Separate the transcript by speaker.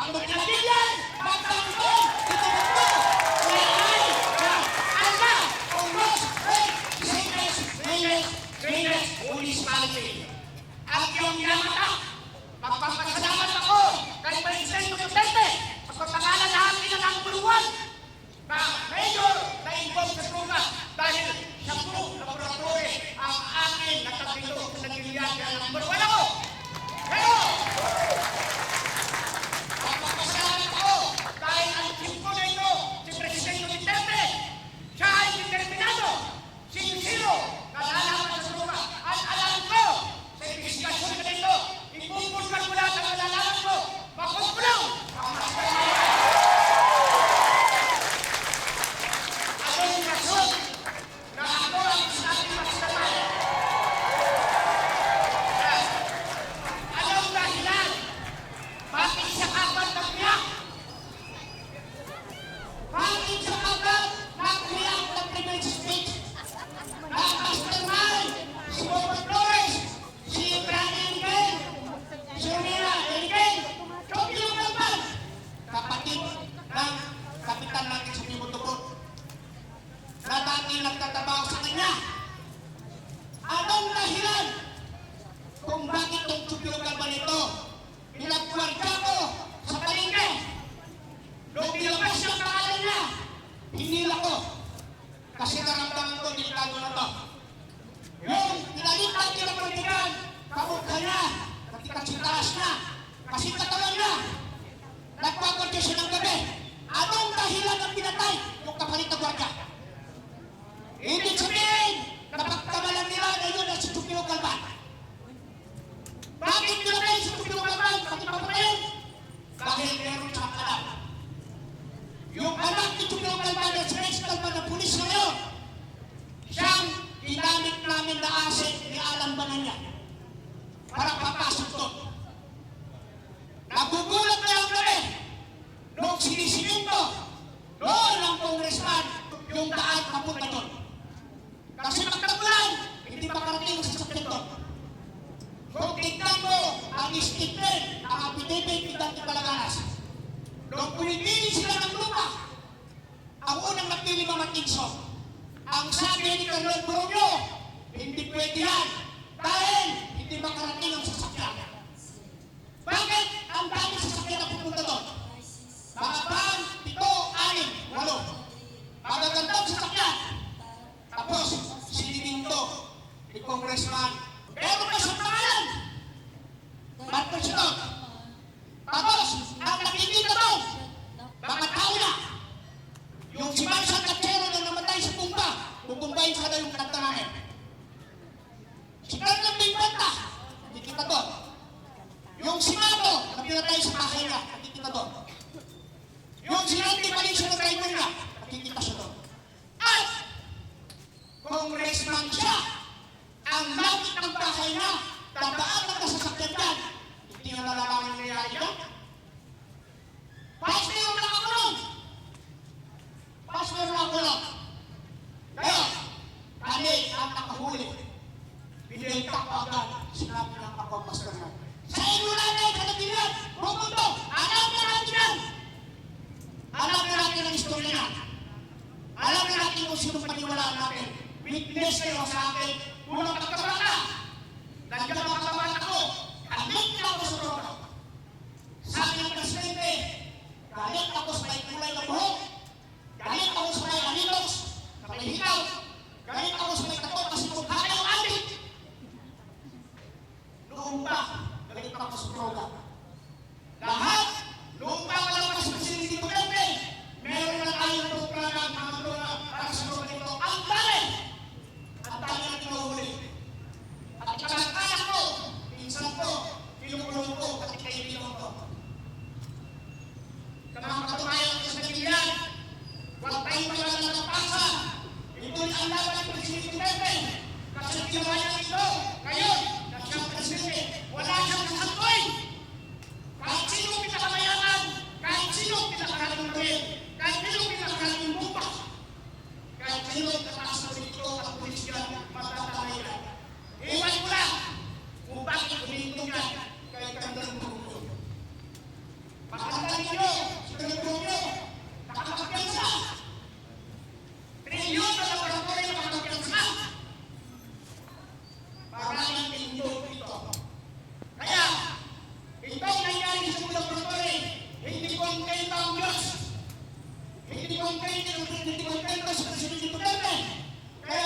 Speaker 1: Pagod na bigyan! Magtangkong! Ito! May ala! Ungos! Greatest municipality. At yung yamata, magpapasalamat ako kay Presidente Duterte sa pagpangalan lahat nila ng buluan na medyo na-involve sa droga dahil sa puro laboratory ang akin natatilo sa nagiliyan ng number 1 ako. Pero, magpapasalamat ako dahil ang tipo na ito, si Presidente Duterte, siya ay determinado, sincero, na lalaman sa droga. At alam ko, sa investigasyon na ito, ipupulkan ko lahat ang nalalaman ko, makukulong ang anong rason na ako ang sinabing magsasal? Anong dahilan? Bakit siya agad nagbiyak? Bakit siya agad nagbiyak ng privilege speech? Mastermind, si Bobo Flores, si Brady Enriquez, si Romina Enriquez, Chokyo Kalban, kapatid ng kapitan natin sa Timotokot, na dati nagtatabaw sa kanya. Anong dahilan kung bakit itong Chokyo Kalban ito pinagkwarta ko sa palengke? Nung nilabas yung pangalan niya, hinila ko. Kasi naramdaman ko, delikado na to. Yung pinalitan niya ng politikan, kamukha niya, nakikatsitaas na, kasi katawan niya, nagpapagdya siya ng gabi. Anong dahilan ang pinatay yung kapalit na gwardiya? Ibig sabihin, napagkamalan nila na yun ang si Chokyo Kalban. Bakit pinatay si Chokyo Kalban? Bakit papatayin? Dahil meron siyang alam. Yung anak ni Chokyo Kalban at si Rex Kalban na pulis ngayon, siyang ginamit namin na asset ni Alan Bananya para papasok doon. Nagugulat na yung gabi nung sinisiminto doon ang congressman yung daan papunta doon. Kasi magkagulan, hindi makarating sa sakit doon. Kung tignan mo ang statement ng affidavit ni Dante Palaganas, nung pumipili sila ng lupa, ang unang napili mga Tinso, ang sabi ni Carlos Boromio, hindi pwede yan dahil hindi makarating ang sasakyan. Bakit ang dami sasakyan na pupunta doon? Mga pan, 7, 6, 8. Magagandang sasakyan. Tapos, siniminto ni Congressman. Pero pa sa pangalan, Marcos ito. Tapos, ang nakikita doon, mga tao na. Yung si Marshall Cachero na namatay sa tumba, kukumbayin sa yung kanta namin. Si Carlos Bimbanta, nakikita doon. Yung si Mato, na pinatay sa bahay niya, nakikita doon. Yung si Randy Valencia na driver niya, nakikita siya doon. At, congressman siya, ang langit ng bahay niya, tandaan ng nasasakyan yan, hindi na nalalaman yung nangyayari doon. Pastor na ako nun! Pastor na ako nun! Ngayon, kami ang nakahuli. Binenta ko agad, sinabi ng ako, Pastor na. Sa inyo natin, sa nabilan, bumundo, alam na natin yan! Alam na natin ang istorya na. Alam na natin kung sino paniwalaan natin. Witness kayo sa akin, unang pagkabata. Nandiyan ang pagkabata ko, alit na ako sa rono. Sabi ng presidente, galit ako sa may kulay na buhok, galit ako sa may alilos, na may hikaw, galit ako sa may takot kasi kung kaya ang adik. Noong pa, galit ako sa droga. Lahat, noong pa wala pa sa presidente Duterte, meron na tayong program ng mga droga para sa droga nito. Ang dami! Ang dami na kontento ang Diyos. Hindi kontento sa Presidente Duterte. Kaya